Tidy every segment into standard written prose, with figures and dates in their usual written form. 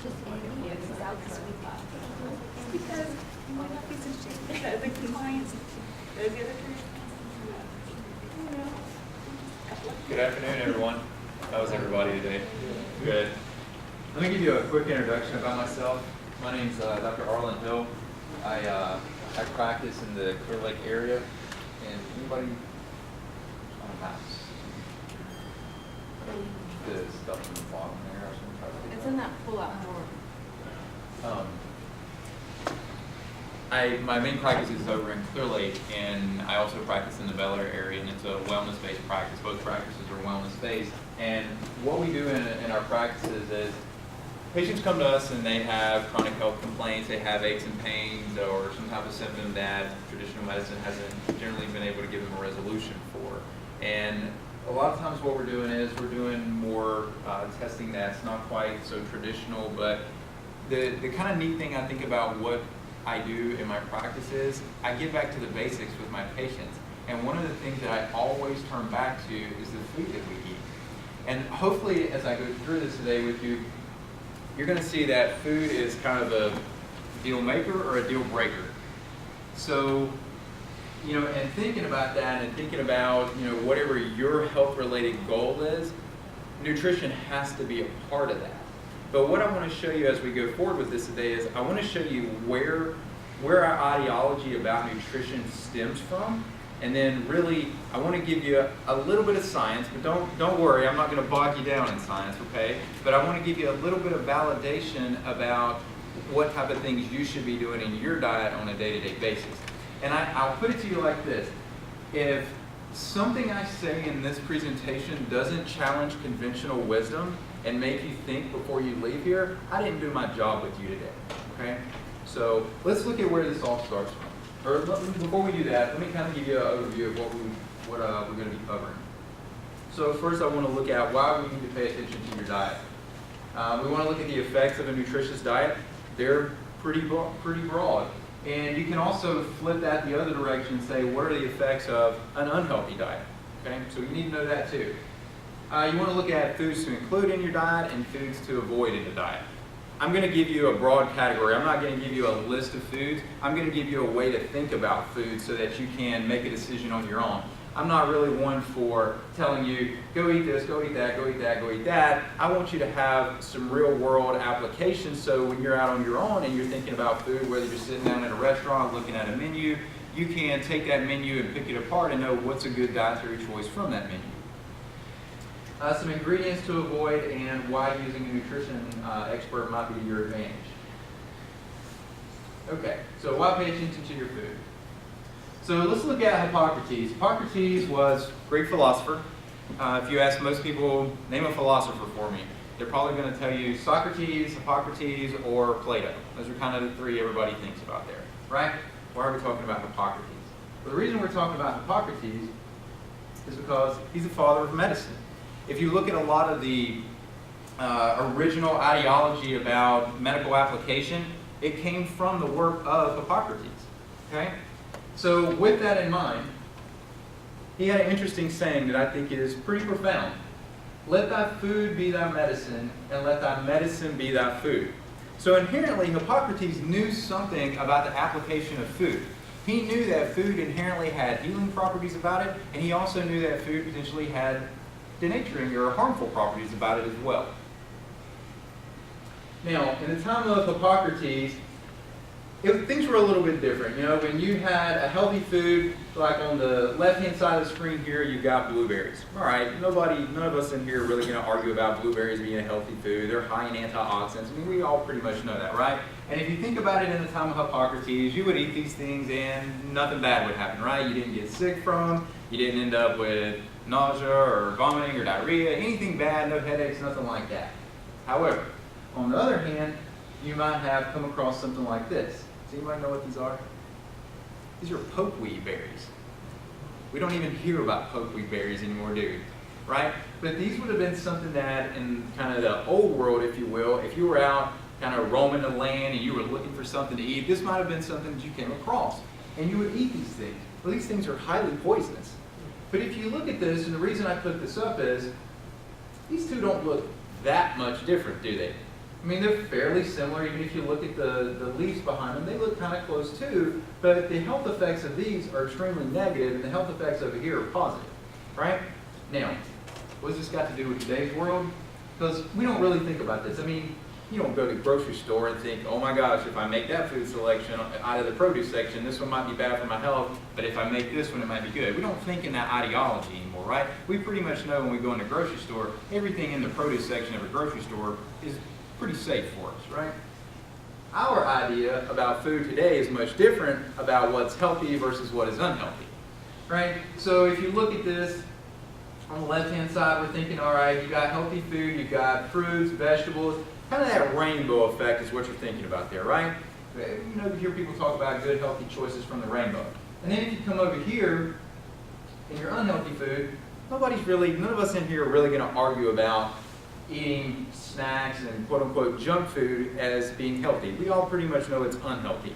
Because you might not be so sure because the clients, those other three. Good afternoon, everyone. How was everybody today? Good. Let me give you a quick introduction about myself. My name's Dr. Arland. I practice in the Clear Lake area. And anybody on a mouse? The stuff in the bottom there. I was gonna try to get It's that. in that pull-out drawer. My main practice is over in Clear Lake, and I also practice in the Bel Air area, and it's a wellness-based practice. Both practices are wellness-based. And what we do in our practices is patients come to us and they have chronic health complaints, they have aches and pains, or some type of symptom that traditional medicine hasn't generally been able to give them a resolution for. And a lot of times what we're doing is we're doing more testing that's not quite so traditional, but the kind of neat thing I think about what I do in my practice is I get back to the basics with my patients. And one of the things that I always turn back to is the food that we eat. And hopefully as I go through this today with you, you're going to see that food is kind of a deal maker or a deal breaker. So, and thinking about that and thinking about, whatever your health related goal is, nutrition has to be a part of that. But what I want to show you as we go forward with this today is I want to show you where our ideology about nutrition stems from, and then really I want to give you a little bit of science, but don't worry, I'm not going to bog you down in science, okay? But I want to give you a little bit of validation about what type of things you should be doing in your diet on a day-to-day basis. And I'll put it to you like this: if something I say in this presentation doesn't challenge conventional wisdom and make you think before you leave here, I didn't do my job with you today, okay? So let's look at where this all starts from. Or before we do that, let me kind of give you an overview of what we're going to be covering. So first I want to look at why we need to pay attention to your diet. We want to look at the effects of a nutritious diet. They're pretty broad. And you can also flip that the other direction and say, what are the effects of an unhealthy diet? Okay, so you need to know that too. You want to look at foods to include in your diet and foods to avoid in the diet. I'm going to give you a broad category. I'm not going to give you a list of foods. I'm going to give you a way to think about food so that you can make a decision on your own. I'm not really one for telling you, go eat this, go eat that, go eat that, go eat that. I want you to have some real world applications so when you're out on your own and you're thinking about food, whether you're sitting down at a restaurant looking at a menu, you can take that menu and pick it apart and know what's a good dietary choice from that menu. Some ingredients to avoid and why using a nutrition expert might be to your advantage. Okay, so why pay attention to your food? So let's look at Hippocrates. Hippocrates was a Greek philosopher. If you ask most people, name a philosopher for me, they're probably going to tell you Socrates, Hippocrates, or Plato. Those are kind of the three everybody thinks about there, right? Why are we talking about Hippocrates? Well, the reason we're talking about Hippocrates is because he's the father of medicine. If you look at a lot of the original ideology about medical application, it came from the work of Hippocrates, okay? So with that in mind, he had an interesting saying that I think is pretty profound. Let thy food be thy medicine, and let thy medicine be thy food. So inherently, Hippocrates knew something about the application of food. He knew that food inherently had healing properties about it, and he also knew that food potentially had denaturing or harmful properties about it as well. Now, in the time of Hippocrates, things were a little bit different. When you had a healthy food, like on the left-hand side of the screen here, you've got blueberries. All right, none of us in here are really going to argue about blueberries being a healthy food. They're high in antioxidants. I mean, we all pretty much know that, right? And if you think about it in the time of Hippocrates, you would eat these things and nothing bad would happen, right? You didn't get sick from them. You didn't end up with nausea or vomiting or diarrhea, anything bad, no headaches, nothing like that. However, on the other hand, you might have come across something like this. Does anybody know what these are? These are pokeweed berries. We don't even hear about pokeweed berries anymore, do we? Right? But these would have been something that in kind of the old world, if you will, if you were out kind of roaming the land and you were looking for something to eat, this might have been something that you came across. And you would eat these things. Well, these things are highly poisonous. But if you look at this, and the reason I put this up is, these two don't look that much different, do they? I mean, they're fairly similar. Even if you look at the leaves behind them, they look kind of close too. But the health effects of these are extremely negative, and the health effects over here are positive, right? Now, what has this got to do with today's world? Because we don't really think about this. I mean, you don't go to the grocery store and think, oh my gosh, if I make that food selection out of the produce section, this one might be bad for my health, but if I make this one, it might be good. We don't think in that ideology anymore, right? We pretty much know when we go in the grocery store, everything in the produce section of a grocery store is pretty safe for us, right? Our idea about food today is much different about what's healthy versus what is unhealthy, right? So if you look at this, on the left-hand side, we're thinking, all right, you got healthy food, you got fruits, vegetables, kind of that rainbow effect is what you're thinking about there, right? You know, you hear people talk about good, healthy choices from the rainbow. And then if you come over here, in your unhealthy food, none of us in here are really going to argue about eating snacks and quote-unquote junk food as being healthy. We all pretty much know it's unhealthy.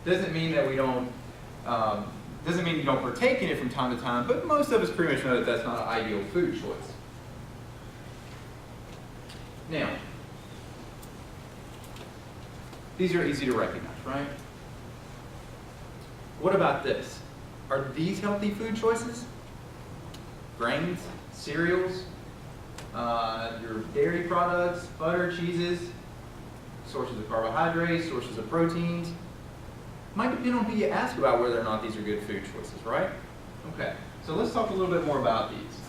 Doesn't mean that we don't, doesn't mean you don't partake in it from time to time, but most of us pretty much know that that's not an ideal food choice. Now, these are easy to recognize, right? What about this? Are these healthy food choices? Grains, cereals, your dairy products, butter, cheeses, sources of carbohydrates, sources of proteins. Might depend on who you ask about whether or not these are good food choices, right? Okay, so let's talk a little bit more about these.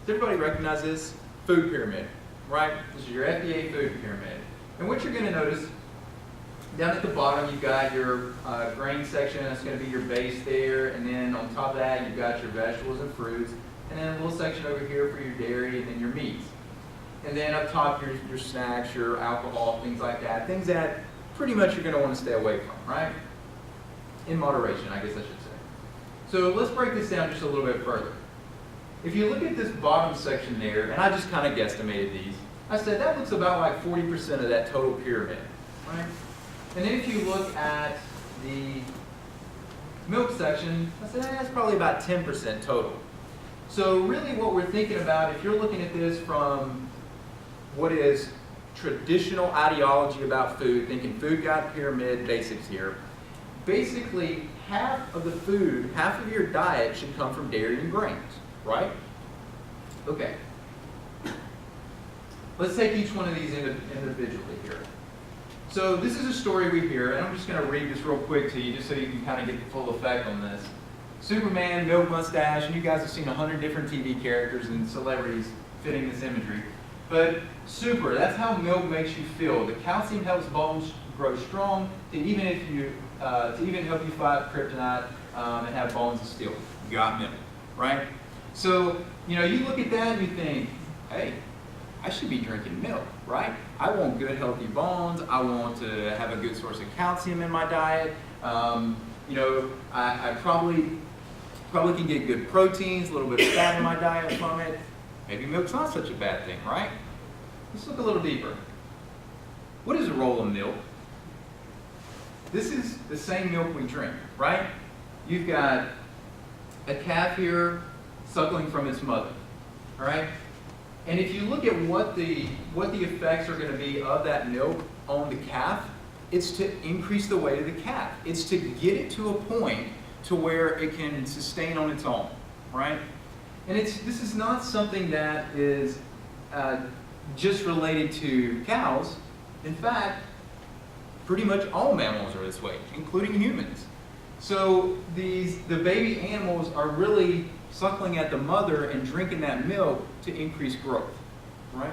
Does everybody recognize this? Food pyramid, right? This is your FDA food pyramid. And what you're going to notice, down at the bottom you've got your grain section, that's going to be your base there, and then on top of that you've got your vegetables and fruits, and then a little section over here for your dairy and then your meats. And then up top your snacks, your alcohol, things like that, things that pretty much you're going to want to stay away from, right? In moderation, I guess I should say. So let's break this down just a little bit further. If you look at this bottom section there, and I just kind of guesstimated these, I said that looks about like 40% of that total pyramid, right? And then if you look at the milk section, I said that's probably about 10% total. So really what we're thinking about, if you're looking at this from what is traditional ideology about food, thinking food guide pyramid basics here, basically half of the food, half of your diet should come from dairy and grains, right? Okay. Let's take each one of these individually here. So this is a story we hear, and I'm just going to read this real quick to you just so you can kind of get the full effect on this. Superman, milk mustache, and you guys have seen 100 different TV characters and celebrities fitting this imagery. But super, that's how milk makes you feel. The calcium helps bones grow strong to even help you fight kryptonite and have bones of steel. You got milk, right? So, you look at that and you think, hey, I should be drinking milk, right? I want good healthy bones. I want to have a good source of calcium in my diet. I probably can get good proteins, a little bit of fat in my diet from it. Maybe milk's not such a bad thing, right? Let's look a little deeper. What is the role of milk? This is the same milk we drink, right? You've got a calf here suckling from its mother, all right? And if you look at what the effects are going to be of that milk on the calf, it's to increase the weight of the calf. It's to get it to a point to where it can sustain on its own, right? And this is not something that is just related to cows. In fact, pretty much all mammals are this way, including humans. So the baby animals are really suckling at the mother and drinking that milk to increase growth, right?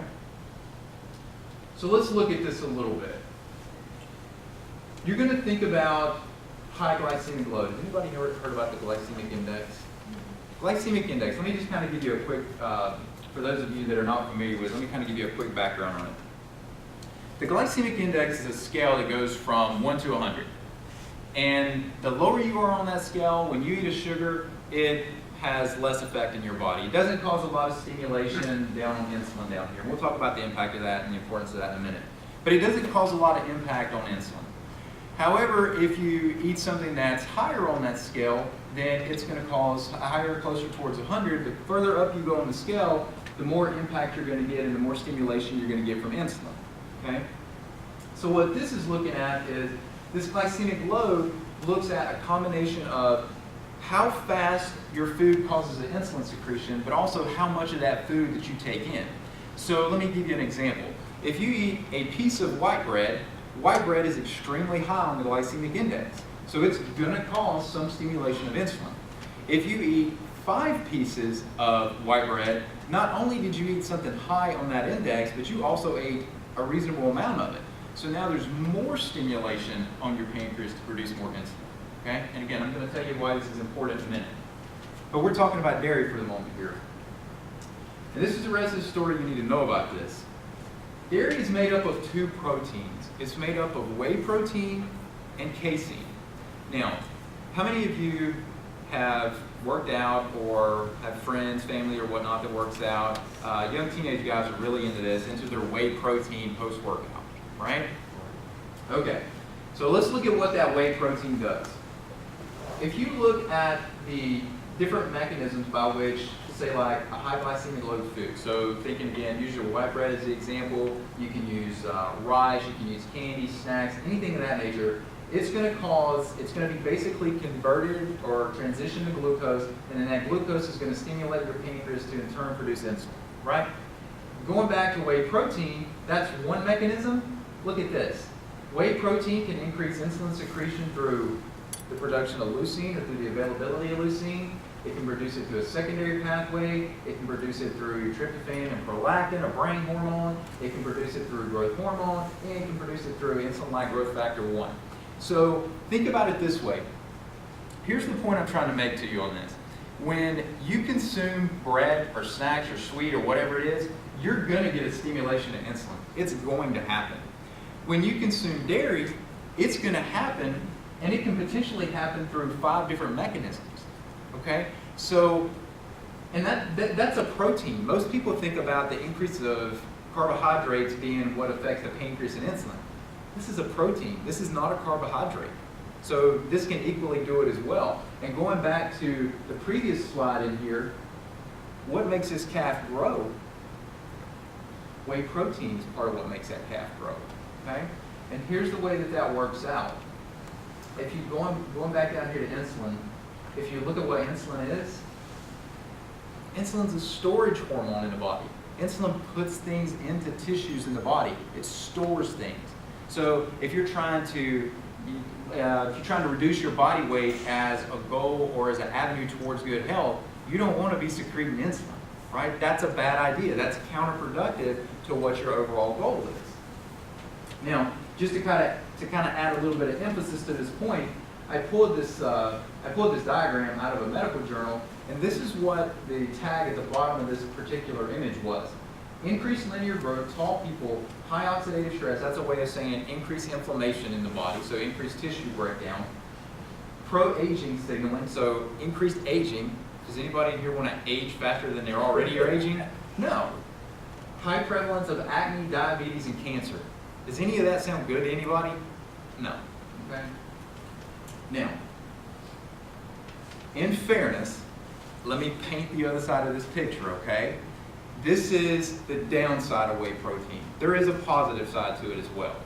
So let's look at this a little bit. You're going to think about high glycemic load. Has anybody heard about the glycemic index? Glycemic index, let me just kind of give you a quick, for those of you that are not familiar with, let me kind of give you a quick background on it. The glycemic index is a scale that goes from 1 to 100. And the lower you are on that scale, when you eat a sugar, it has less effect in your body. It doesn't cause a lot of stimulation down on insulin down here. We'll talk about the impact of that and the importance of that in a minute. But it doesn't cause a lot of impact on insulin. However, if you eat something that's higher on that scale, then it's going to cause higher, closer towards 100. The further up you go on the scale, the more impact you're going to get and the more stimulation you're going to get from insulin. Okay? So what this is looking at is this glycemic load looks at a combination of how fast your food causes an insulin secretion, but also how much of that food that you take in. So let me give you an example. If you eat a piece of white bread is extremely high on the glycemic index. So it's going to cause some stimulation of insulin. If you eat 5 pieces of white bread, not only did you eat something high on that index, but you also ate a reasonable amount of it. So now there's more stimulation on your pancreas to produce more insulin. Okay? And again, I'm going to tell you why this is important in a minute. But we're talking about dairy for the moment here. And this is the rest of the story you need to know about this. Dairy is made up of 2 proteins. It's made up of whey protein and casein. Now, how many of you have worked out or have friends, family, or whatnot that works out? Young teenage guys are really into this, into their whey protein post-workout, right? Okay, so let's look at what that whey protein does. If you look at the different mechanisms by which, say like a high glycemic load food, so thinking again, use your white bread as the example, you can use rice, you can use candy, snacks, anything of that nature. It's going to be basically converted or transitioned to glucose, and then that glucose is going to stimulate your pancreas to in turn produce insulin, right? Going back to whey protein, that's one mechanism. Look at this. Whey protein can increase insulin secretion through the production of leucine or through the availability of leucine. It can produce it through a secondary pathway. It can produce it through tryptophan and prolactin, a brain hormone. It can produce it through growth hormone, and it can produce it through insulin-like growth factor 1. So think about it this way. Here's the point I'm trying to make to you on this. When you consume bread or snacks or sweet or whatever it is, you're going to get a stimulation of insulin. It's going to happen. When you consume dairy, it's going to happen, and it can potentially happen through 5 different mechanisms. Okay? So, and that's a protein. Most people think about the increase of carbohydrates being what affects the pancreas and insulin. This is a protein. This is not a carbohydrate. So this can equally do it as well. And going back to the previous slide in here, what makes this calf grow? Whey protein is part of what makes that calf grow. Okay? And here's the way that that works out. If you going back down here to insulin, if you look at what insulin is a storage hormone in the body. Insulin puts things into tissues in the body. It stores things. So if you're trying to reduce your body weight as a goal or as an avenue towards good health, you don't want to be secreting insulin, right? That's a bad idea. That's counterproductive to what your overall goal is. Now, just to kind of add a little bit of emphasis to this point, I pulled this diagram out of a medical journal, and this is what the tag at the bottom of this particular image was. Increased linear growth, tall people, high oxidative stress, that's a way of saying increased inflammation in the body, so increased tissue breakdown. Pro-aging signaling, so increased aging. Does anybody in here want to age faster than they already are aging? No. High prevalence of acne, diabetes, and cancer. Does any of that sound good to anybody? No. Okay. Now, in fairness, let me paint the other side of this picture, okay? This is the downside of whey protein. There is a positive side to it as well.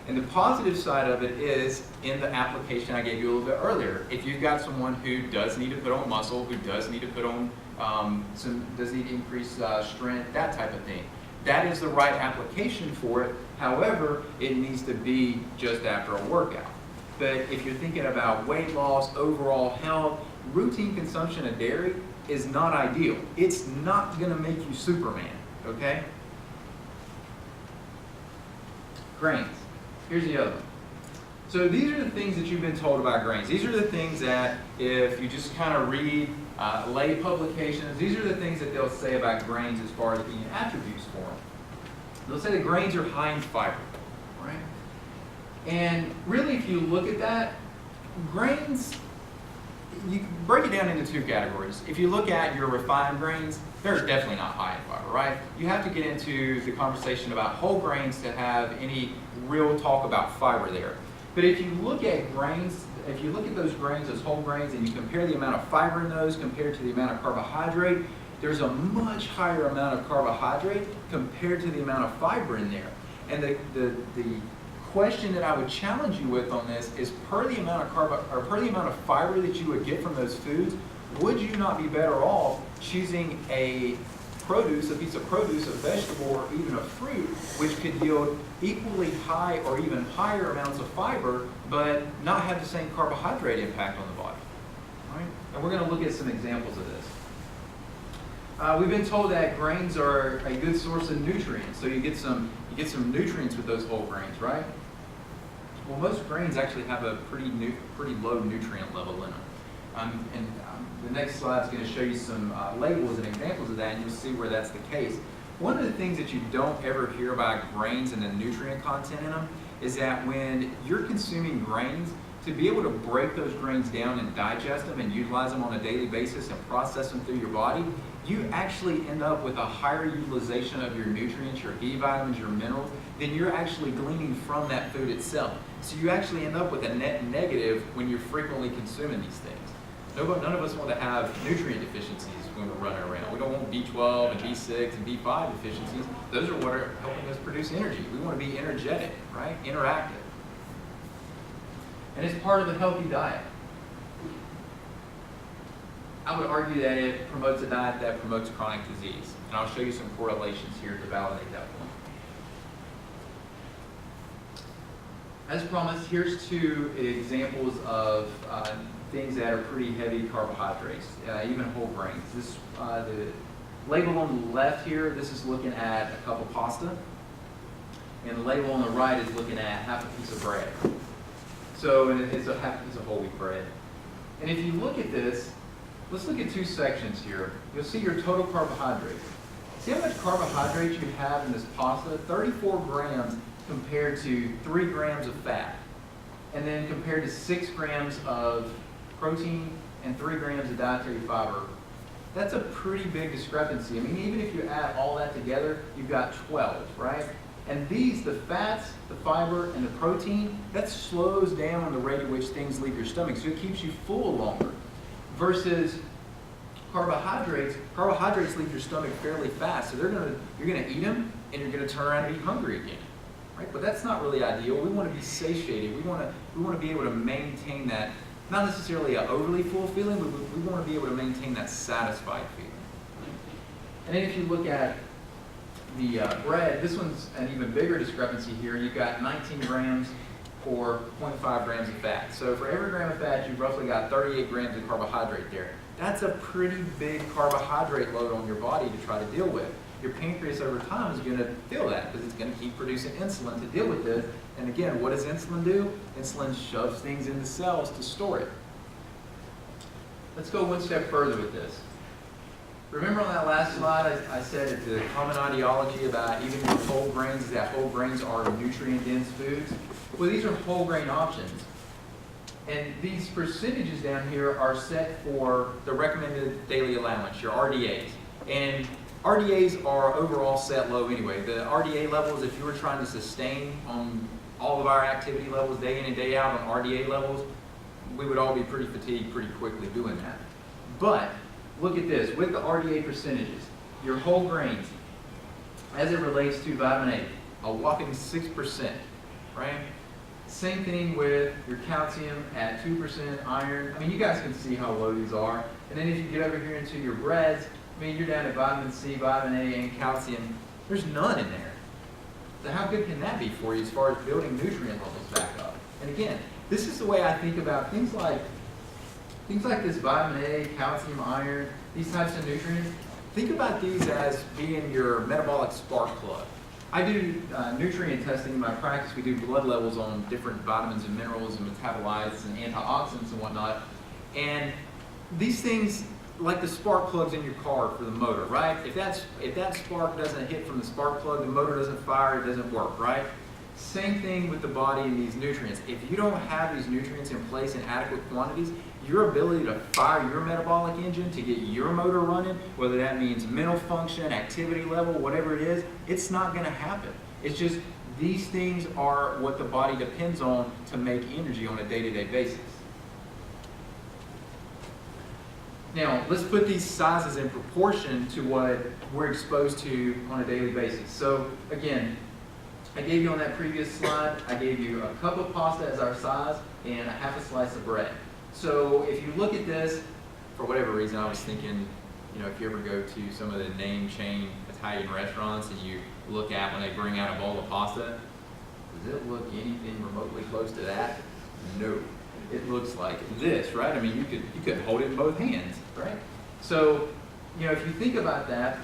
And the positive side of it is in the application I gave you a little bit earlier. If you've got someone who does need to put on muscle, who does need to put on does need to increase strength, that type of thing. That is the right application for it. However, it needs to be just after a workout. But if you're thinking about weight loss, overall health, routine consumption of dairy is not ideal. It's not going to make you Superman, okay? Grains. Here's the other one. So these are the things that you've been told about grains. These are the things that if you just kind of read lay publications, these are the things that they'll say about grains as far as being attributes for them. They'll say that grains are high in fiber, right? And really, if you look at that, grains, you can break it down into 2 categories. If you look at your refined grains, they're definitely not high in fiber, right? You have to get into the conversation about whole grains to have any real talk about fiber there. But if you look at grains, if you look at those grains, those whole grains, and you compare the amount of fiber in those compared to the amount of carbohydrate, there's a much higher amount of carbohydrate compared to the amount of fiber in there. And the question that I would challenge you with on this is per the amount of fiber that you would get from those foods, would you not be better off choosing a piece of produce, a vegetable, or even a fruit, which could yield equally high or even higher amounts of fiber, but not have the same carbohydrate impact on the body? All right? And we're going to look at some examples of this. We've been told that grains are a good source of nutrients, so you get some nutrients with those whole grains, right? Well, most grains actually have a pretty low nutrient level in them. The next slide is going to show you some labels and examples of that, and you'll see where that's the case. One of the things that you don't ever hear about grains and the nutrient content in them is that when you're consuming grains, to be able to break those grains down and digest them and utilize them on a daily basis and process them through your body, you actually end up with a higher utilization of your nutrients, your B vitamins, your minerals, than you're actually gleaning from that food itself. So you actually end up with a net negative when you're frequently consuming these things. None of us want to have nutrient deficiencies when we're running around. We don't want B12 and B6 and B5 deficiencies. Those are what are helping us produce energy. We want to be energetic, right? Interactive. And it's part of a healthy diet. I would argue that it promotes a diet that promotes chronic disease. And I'll show you some correlations here to validate that point. As promised, here's two examples of things that are pretty heavy carbohydrates, even whole grains. This, the label on the left here, this is looking at a cup of pasta. And the label on the right is looking at half a piece of bread. So it's a half a piece of whole wheat bread. And if you look at this, let's look at two sections here. You'll see your total carbohydrates. See how much carbohydrates you have in this pasta? 34 grams compared to 3 grams of fat. And then compared to 6 grams of protein and 3 grams of dietary fiber. That's a pretty big discrepancy. I mean, even if you add all that together, you've got 12, right? And these, the fats, the fiber, and the protein, that slows down the rate at which things leave your stomach, so it keeps you full longer. Versus carbohydrates leave your stomach fairly fast, so you're gonna eat them, and you're gonna turn around and be hungry again, right? But that's not really ideal. We want to be satiated. We want to be able to maintain that, not necessarily an overly full feeling, but we want to be able to maintain that satisfied feeling. And then if you look at the bread, this one's an even bigger discrepancy here. You've got 19 grams for 0.5 grams of fat. So for every gram of fat, you've roughly got 38 grams of carbohydrate there. That's a pretty big carbohydrate load on your body to try to deal with. Your pancreas over time is going to feel that because it's going to keep producing insulin to deal with this. And again, what does insulin do? Insulin shoves things into cells to store it. Let's go one step further with this. Remember on that last slide, I said that the common ideology about even your whole grains is that whole grains are nutrient-dense foods. Well, these are whole grain options. And these percentages down here are set for the recommended daily allowance, your RDAs. And RDAs are overall set low anyway. The RDA levels, if you were trying to sustain on all of our activity levels day in and day out on RDA levels, we would all be pretty fatigued pretty quickly doing that. But look at this, with the RDA percentages, your whole grains, as it relates to vitamin A, a whopping 6%, right? Same thing with your calcium at 2%, iron. I mean, you guys can see how low these are. And then if you get over here into your breads, I mean, you're down to vitamin C, vitamin A, and calcium. There's none in there. So how good can that be for you as far as building nutrient levels back up? And again, this is the way I think about things like this vitamin A, calcium, iron, these types of nutrients. Think about these as being your metabolic spark plug. I do nutrient testing in my practice. We do blood levels on different vitamins and minerals and metabolites and antioxidants and whatnot. And these things, like the spark plugs in your car for the motor, right? If that spark doesn't hit from the spark plug, the motor doesn't fire, it doesn't work, right? Same thing with the body and these nutrients. If you don't have these nutrients in place in adequate quantities, your ability to fire your metabolic engine to get your motor running, whether that means mental function, activity level, whatever it is, it's not going to happen. It's just These things are what the body depends on to make energy on a day-to-day basis. Now, let's put these sizes in proportion to what we're exposed to on a daily basis. So, again, I gave you on that previous slide, I gave you a cup of pasta as our size and a half a slice of bread. So, if you look at this, for whatever reason, I was thinking, you know, if you ever go to some of the name chain Italian restaurants and you look at when they bring out a bowl of pasta, does it look anything remotely close to that? No. It looks like this, right? I mean, you could hold it in both hands, right? So, you know, if you think about that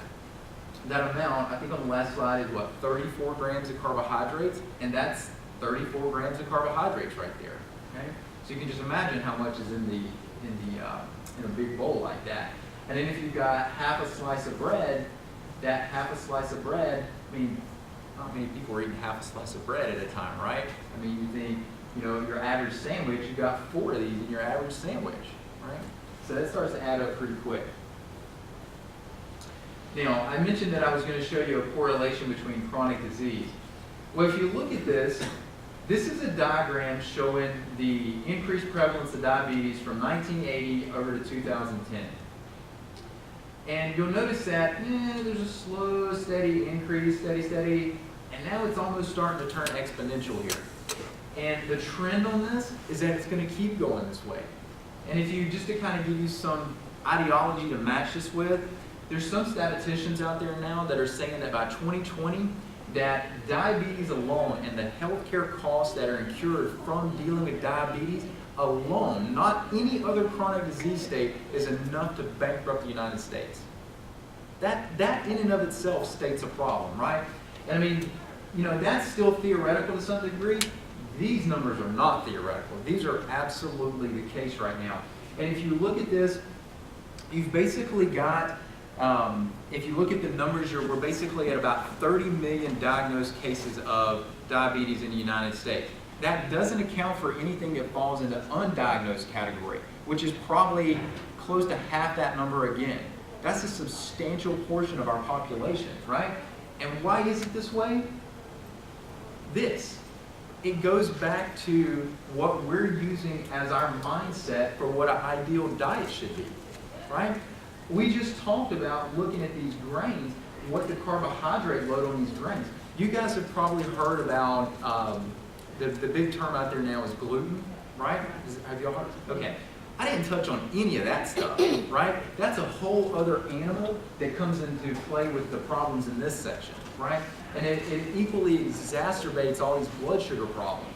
amount, I think on the last slide is what, 34 grams of carbohydrates, and that's 34 grams of carbohydrates right there. Okay? So you can just imagine how much is in a big bowl like that. And then if you've got half a slice of bread, that half a slice of bread, I mean, not many people are eating half a slice of bread at a time, right? I mean, you think, you know, your average sandwich, you got 4 of these in your average sandwich, right? So that starts to add up pretty quick. Now, I mentioned that I was going to show you a correlation between chronic disease. Well, if you look at this, this is a diagram showing the increased prevalence of diabetes from 1980 over to 2010. And you'll notice that there's a slow, steady increase, steady, and now it's almost starting to turn exponential here. And the trend on this is that it's going to keep going this way. And if you, just to kind of give you some ideology to match this with, there's some statisticians out there now that are saying that by 2020, that diabetes alone and the healthcare costs that are incurred from dealing with diabetes alone, not any other chronic disease state, is enough to bankrupt the United States. That in and of itself states a problem, right? And I mean, you know, that's still theoretical to some degree. These numbers are not theoretical. These are absolutely the case right now. And if you look at this, you've basically got, if you look at the numbers, we're basically at about 30 million diagnosed cases of diabetes in the United States. That doesn't account for anything that falls into undiagnosed category, which is probably close to half that number again. That's a substantial portion of our population, right? And why is it this way? It goes back to what we're using as our mindset for what an ideal diet should be, right? We just talked about looking at these grains, what the carbohydrate load on these grains. You guys have probably heard about the big term out there now is gluten, right? Have y'all heard? Okay. I didn't touch on any of that stuff, right? That's a whole other animal that comes into play with the problems in this section, right? And it equally exacerbates all these blood sugar problems.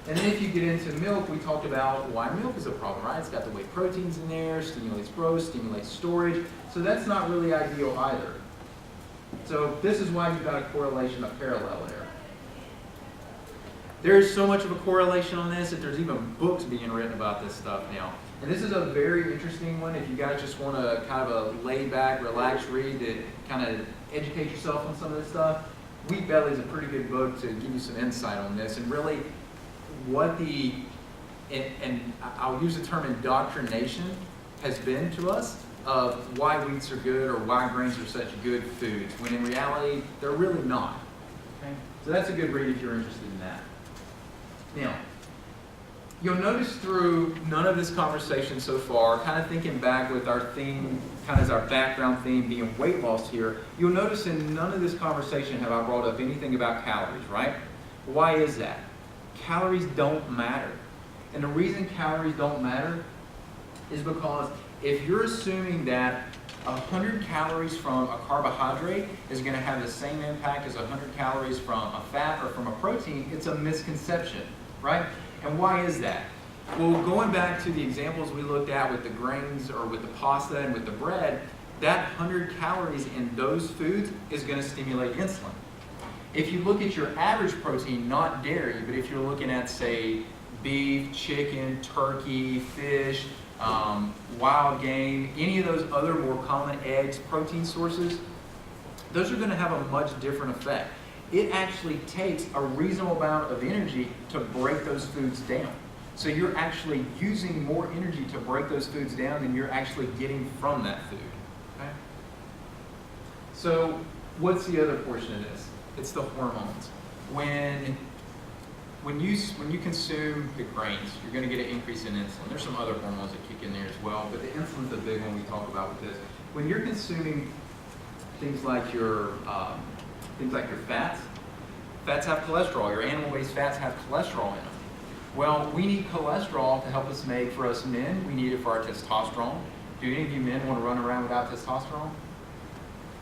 And then if you get into milk, we talked about why milk is a problem, right? It's got the whey proteins in there, stimulates growth, stimulates storage. So that's not really ideal either. So this is why you've got a correlation, a parallel there. There's so much of a correlation on this that there's even books being written about this stuff now. And this is a very interesting one if you guys just want to kind of a laid back, relaxed read that kind of educate yourself on some of this stuff. Wheat Belly is a pretty good book to give you some insight on this and really what and I'll use the term indoctrination has been to us of why wheats are good or why grains are such good foods, when in reality, they're really not. Okay? So that's a good read if you're interested in that. Now, you'll notice through none of this conversation so far, kind of thinking back with our theme, kind of as our background theme being weight loss here, you'll notice in none of this conversation have I brought up anything about calories, right? Why is that? Calories don't matter. And the reason calories don't matter is because if you're assuming that 100 calories from a carbohydrate is going to have the same impact as 100 calories from a fat or from a protein, it's a misconception, right? And why is that? Well, going back to the examples we looked at with the grains or with the pasta and with the bread, that 100 calories in those foods is going to stimulate insulin. If you look at your average protein, not dairy, but if you're looking at, say, beef, chicken, turkey, fish, wild game, any of those other more common eggs, protein sources, those are going to have a much different effect. It actually takes a reasonable amount of energy to break those foods down. So you're actually using more energy to break those foods down than you're actually getting from that food. Okay? So what's the other portion of this? It's the hormones. when you consume the grains, you're going to get an increase in insulin. There's some other hormones that kick in there as well, but the insulin's a big one we talk about with this. When you're consuming things like your fats have cholesterol. Your animal-based fats have cholesterol in them. Well, we need cholesterol to help us make, for us men, we need it for our testosterone. Do any of you men want to run around without testosterone?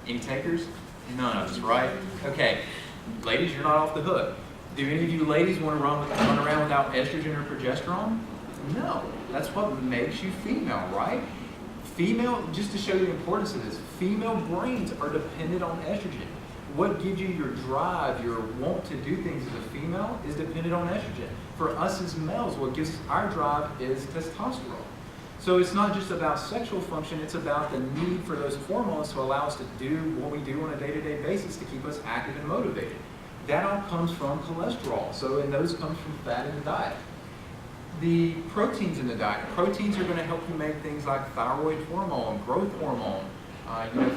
Any takers? None of us, right? Okay. Ladies, you're not off the hook. Do any of you ladies want to run around without estrogen or progesterone? No. That's what makes you female, right? Female, just to show you the importance of this, female brains are dependent on estrogen. What gives you your drive, your want to do things as a female is dependent on estrogen. For us as males, what gives us our drive is testosterone. So it's not just about sexual function, it's about the need for those hormones to allow us to do what we do on a day-to-day basis to keep us active and motivated. That all comes from cholesterol, and those comes from fat in the diet. The proteins in the diet, proteins are going to help you make things like thyroid hormone, growth hormone.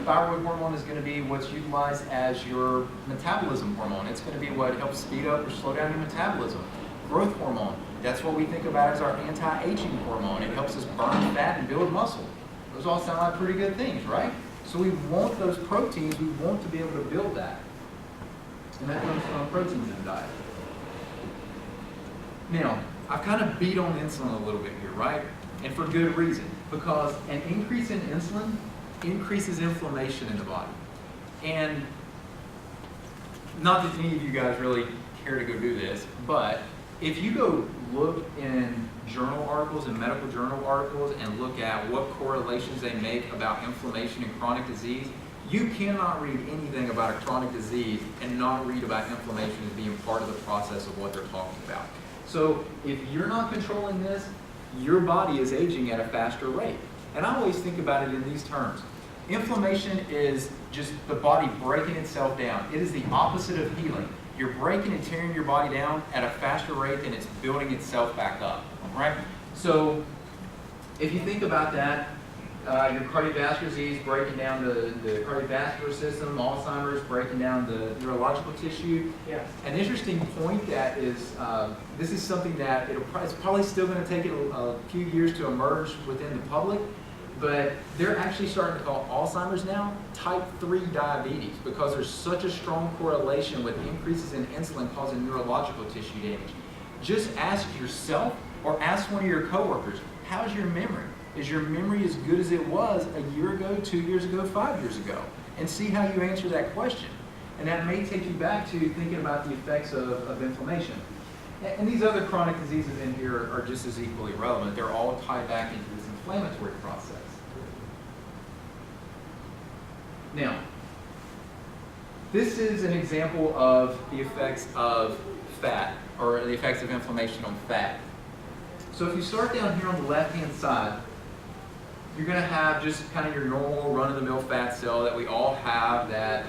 Thyroid hormone is going to be what's utilized as your metabolism hormone. It's going to be what helps speed up or slow down your metabolism. Growth hormone, that's what we think about as our anti-aging hormone. It helps us burn fat and build muscle. Those all sound like pretty good things, right? So we want those proteins, we want to be able to build that. And that comes from proteins in the diet. Now, I've kind of beat on insulin a little bit here, right? And for good reason. Because an increase in insulin increases inflammation in the body. And not that any of you guys really care to go do this, but if you go look in journal articles and medical journal articles and look at what correlations they make about inflammation and chronic disease, you cannot read anything about a chronic disease and not read about inflammation as being part of the process of what they're talking about. So if you're not controlling this, your body is aging at a faster rate. And I always think about it in these terms. Inflammation is just the body breaking itself down. It is the opposite of healing. You're breaking and tearing your body down at a faster rate than it's building itself back up, right? So if you think about that, your cardiovascular disease breaking down the cardiovascular system, Alzheimer's breaking down the neurological tissue. Yes. An interesting point that is, this is something that it's probably still going to take it a few years to emerge within the public, but they're actually starting to call Alzheimer's now type 3 diabetes because there's such a strong correlation with increases in insulin causing neurological tissue damage. Just ask yourself or ask one of your coworkers, how's your memory? Is your memory as good as it was a year ago, 2 years ago, 5 years ago? And see how you answer that question. And that may take you back to thinking about the effects of inflammation. And these other chronic diseases in here are just as equally relevant. They're all tied back into this inflammatory process. Now, this is an example of the effects of fat, or the effects of inflammation on fat. So if you start down here on the left-hand side, you're going to have just kind of your normal run-of-the-mill fat cell that we all have that,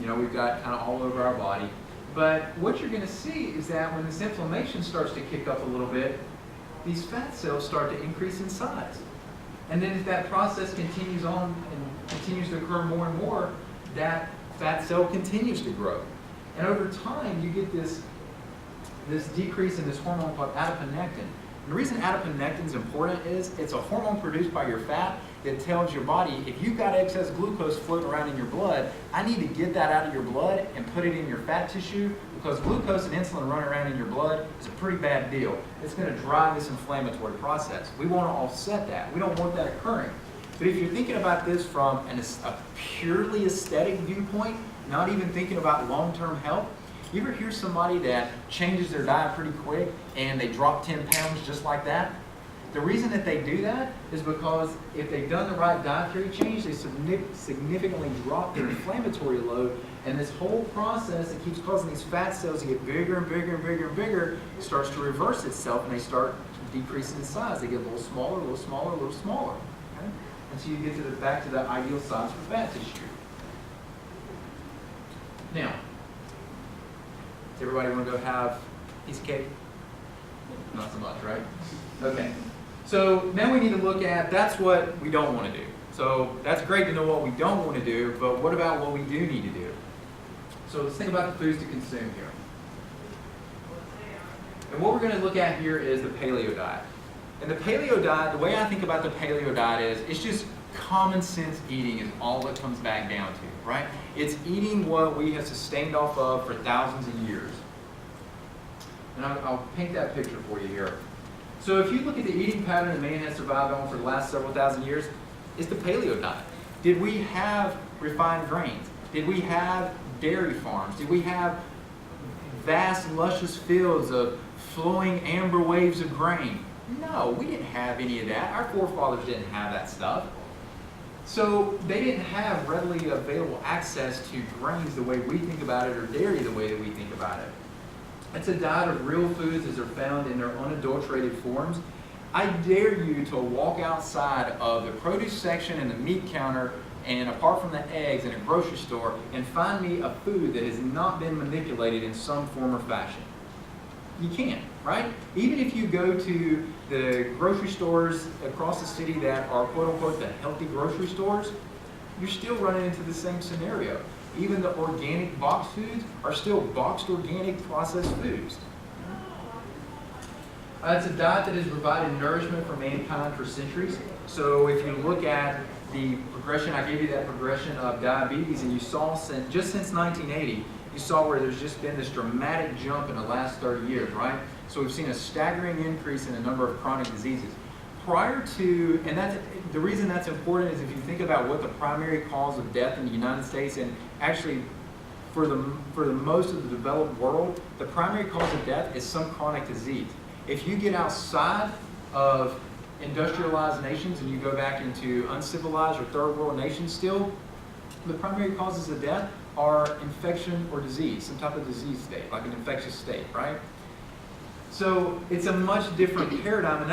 we've got kind of all over our body. But what you're going to see is that when this inflammation starts to kick up a little bit, these fat cells start to increase in size. And then as that process continues on and continues to occur more and more, that fat cell continues to grow. And over time, you get this decrease in this hormone called adiponectin. And the reason adiponectin is important is it's a hormone produced by your fat that tells your body, if you've got excess glucose floating around in your blood, I need to get that out of your blood and put it in your fat tissue, because glucose and insulin running around in your blood is a pretty bad deal. It's going to drive this inflammatory process. We want to offset that. We don't want that occurring. But if you're thinking about this from a purely aesthetic viewpoint, not even thinking about long-term health, you ever hear somebody that changes their diet pretty quick and they drop 10 pounds just like that? The reason that they do that is because if they've done the right dietary change, they significantly drop their inflammatory load, and this whole process that keeps causing these fat cells to get bigger and bigger and bigger and bigger starts to reverse itself, and they start decreasing in size. They get a little smaller, a little smaller, a little smaller. Okay? Until you get back to the ideal size for fat tissue. Now, does everybody want to go have a piece of cake? Not so much, right? Okay. So now we need to look at, that's what we don't want to do. So that's great to know what we don't want to do, but what about what we do need to do? So let's think about the foods to consume here. And what we're going to look at here is the paleo diet. And the paleo diet, the way I think about the paleo diet is, it's just common sense eating is all it comes back down to, right? It's eating what we have sustained off of for thousands of years. And I'll paint that picture for you here. So if you look at the eating pattern that man has survived on for the last several thousand years, it's the paleo diet. Did we have refined grains? Did we have dairy farms? Did we have vast, luscious fields of flowing amber waves of grain? No, we didn't have any of that. Our forefathers didn't have that stuff. So they didn't have readily available access to grains the way we think about it, or dairy the way that we think about it. It's a diet of real foods as they're found in their unadulterated forms. I dare you to walk outside of the produce section and the meat counter, and apart from the eggs in a grocery store, and find me a food that has not been manipulated in some form or fashion. You can't, right? Even if you go to the grocery stores across the city that are quote-unquote the healthy grocery stores, you're still running into the same scenario. Even the organic boxed foods are still boxed organic processed foods. It's a diet that has provided nourishment for mankind for centuries. So if you look at the progression, I gave you that progression of diabetes, and you saw just since 1980, you saw where there's just been this dramatic jump in the last 30 years, right? So we've seen a staggering increase in the number of chronic diseases. Prior to, and that's, the reason that's important is if you think about what the primary cause of death in the United States, and actually for the most of the developed world, the primary cause of death is some chronic disease. If you get outside of industrialized nations and you go back into uncivilized or third world nations still, the primary causes of death are infection or disease, some type of disease state, like an infectious state, right? So it's a much different paradigm, and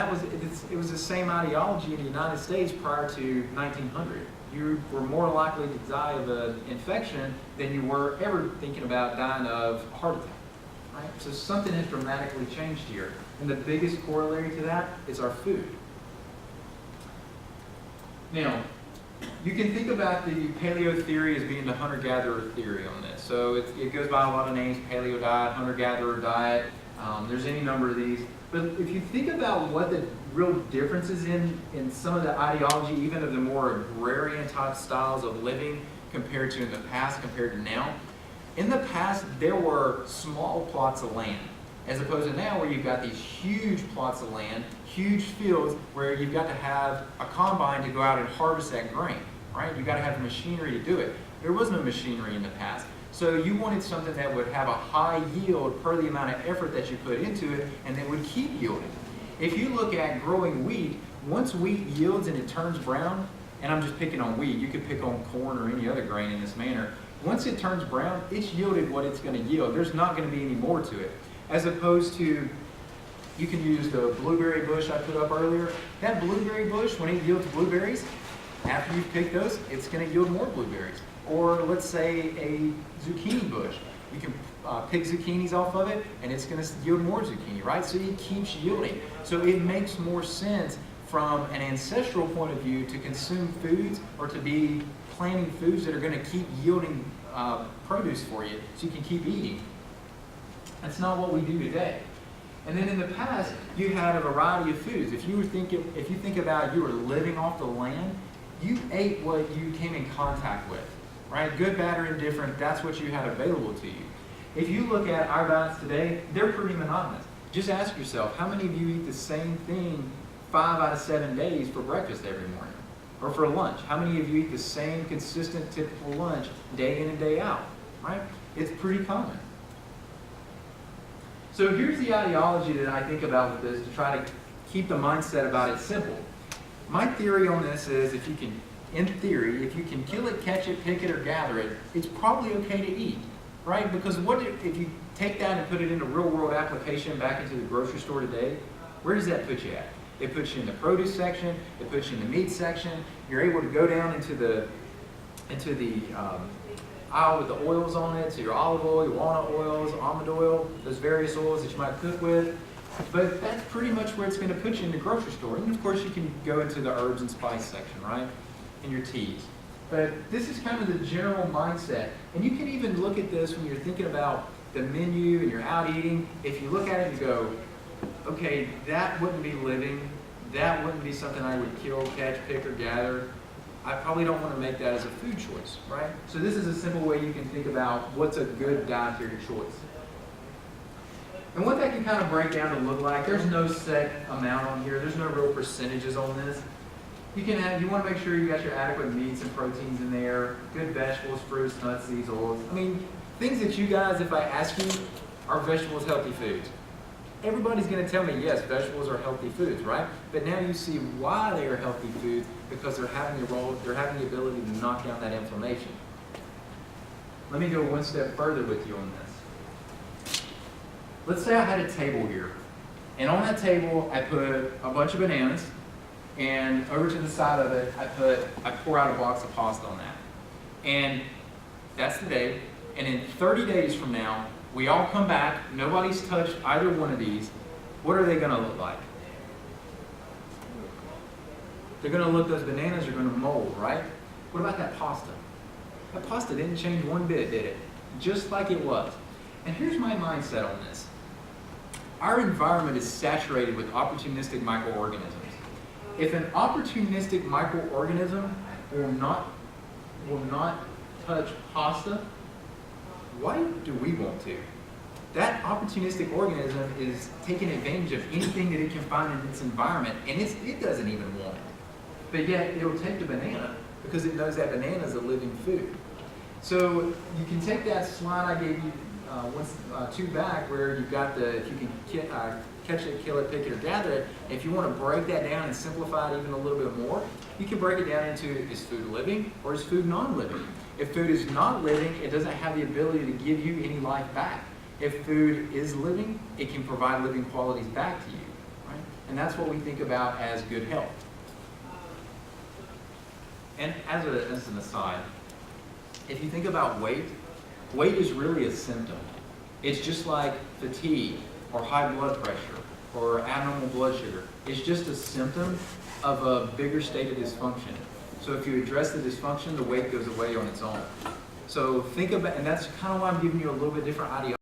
it was the same ideology in the United States prior to 1900. You were more likely to die of an infection than you were ever thinking about dying of a heart attack, right? So something has dramatically changed here, and the biggest corollary to that is our food. Now, you can think about the paleo theory as being the hunter-gatherer theory on this. So it goes by a lot of names: paleo diet, hunter-gatherer diet. There's any number of these. But if you think about what the real differences in some of the ideology, even of the more agrarian type styles of living compared to in the past, compared to now, in the past there were small plots of land, as opposed to now where you've got these huge plots of land, huge fields where you've got to have a combine to go out and harvest that grain, right? You've got to have the machinery to do it. There was no machinery in the past. So you wanted something that would have a high yield per the amount of effort that you put into it, and that would keep yielding. If you look at growing wheat, once wheat yields and it turns brown, and I'm just picking on wheat, you could pick on corn or any other grain in this manner, once it turns brown, it's yielded what it's going to yield. There's not going to be any more to it. As opposed to, you can use the blueberry bush I put up earlier. That blueberry bush, when it yields blueberries, after you've picked those, it's going to yield more blueberries. Or let's say a zucchini bush. You can pick zucchinis off of it, and it's going to yield more zucchini, right? So it keeps yielding. So it makes more sense from an ancestral point of view to consume foods, or to be planting foods that are going to keep yielding produce for you, so you can keep eating. That's not what we do today. And then in the past, you had a variety of foods. If you think about you were living off the land, you ate what you came in contact with, right? Good, bad, or indifferent, that's what you had available to you. If you look at our diets today, they're pretty monotonous. Just ask yourself, how many of you eat the same thing 5 out of 7 days for breakfast every morning? Or for lunch? How many of you eat the same consistent, typical lunch day in and day out, right? It's pretty common. So here's the ideology that I think about with this to try to keep the mindset about it simple. My theory on this is, if you can, in theory, if you can kill it, catch it, pick it, or gather it, it's probably okay to eat, right? Because what if you take that and put it into real world application back into the grocery store today, where does that put you at? It puts you in the produce section, it puts you in the meat section, you're able to go down into the aisle with the oils on it, so your olive oil, your walnut oils, almond oil, those various oils that you might cook with. But that's pretty much where it's going to put you in the grocery store. And of course you can go into the herbs and spice section, right? And your teas. But this is kind of the general mindset. And you can even look at this when you're thinking about the menu and you're out eating. If you look at it and go, okay, that wouldn't be living. That wouldn't be something I would kill, catch, pick, or gather. I probably don't want to make that as a food choice, right? So this is a simple way you can think about what's a good dietary choice. And what that can kind of break down to look like, there's no set amount on here. There's no real percentages on this. You want to make sure you got your adequate meats and proteins in there, good vegetables, fruits, nuts, seeds, oils. I mean, things that you guys, if I ask you, are vegetables healthy foods? Everybody's going to tell me, yes, vegetables are healthy foods, right? But now you see why they are healthy foods, because they're having the ability to knock down that inflammation. Let me go one step further with you on this. Let's say I had a table here, and on that table I put a bunch of bananas, and over to the side of it I pour out a box of pasta on that. And that's the day, and in 30 days from now, we all come back, nobody's touched either one of these. What are they going to look like? They're going to look, those bananas are going to mold, right? What about that pasta? That pasta didn't change one bit, did it? Just like it was. And here's my mindset on this. Our environment is saturated with opportunistic microorganisms. If an opportunistic microorganism will not touch pasta, why do we want to? That opportunistic organism is taking advantage of anything that it can find in its environment, and it doesn't even want it. But yet, it'll take the banana because it knows that banana is a living food. So you can take that slide I gave you two back, where you've got if you can catch it, kill it, pick it, or gather it. If you want to break that down and simplify it even a little bit more, you can break it down into, is food living or is food non-living? If food is not living, it doesn't have the ability to give you any life back. If food is living, it can provide living qualities back to you, right? And that's what we think about as good health. And as an aside, if you think about weight is really a symptom. It's just like fatigue or high blood pressure or abnormal blood sugar. It's just a symptom of a bigger state of dysfunction. So if you address the dysfunction, the weight goes away on its own. So think about, and that's kind of why I'm giving you a little bit different ideology.